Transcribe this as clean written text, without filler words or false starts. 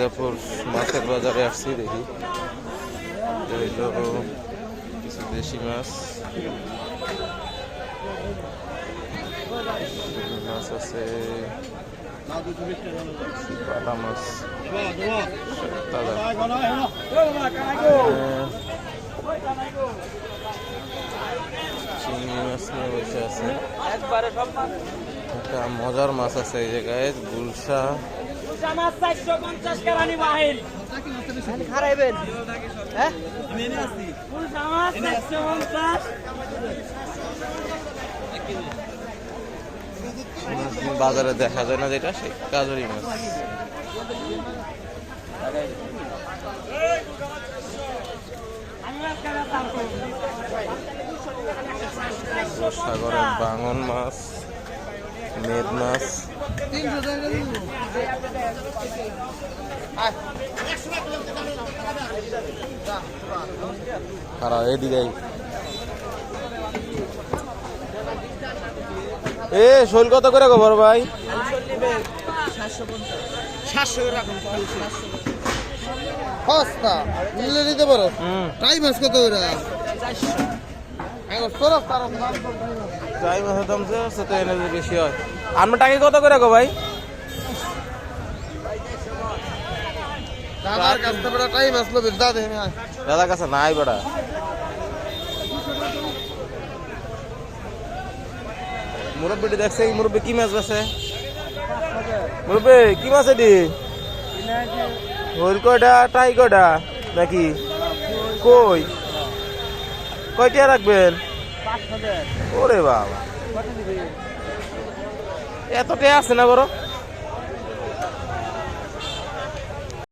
দুর্গাপুর মাছের বাজারে আসছি, দেখি কিছু দেশি মাছ মাছ আছে, বাটা মাছ চিংড়ি মাছ নিয়ে বসে আছে। একটা মজার মাছ আছে এই জায়গায়, গুলশা। বাজারে দেখা যায় না যেটা, সেই কাজরি মাছ। সাগরের বাঙন মাছ, মেদ মাছ, আর এদিকে শোল কত করে গো বড় ভাই? 700 দিতে পারো। টাই মাছ কত করে? টাই মাছের দাম তো এনে বেশি হয়। আমার টাকা কত করে গো ভাই? দাদার কাছে বড় টাই মাছ লবে দাদা এনে। দাদার কাছে নাই বড়া। মুরব্বি দেখছে, মুরব্বি কি মাছ আছে? মুরব্বি কি মাছ এটি? হোল কয়টা, টাই কয়টা নাকি? কই কয়টা রাখবেন? ওরে বাবা, এতটাই আছে না বড়?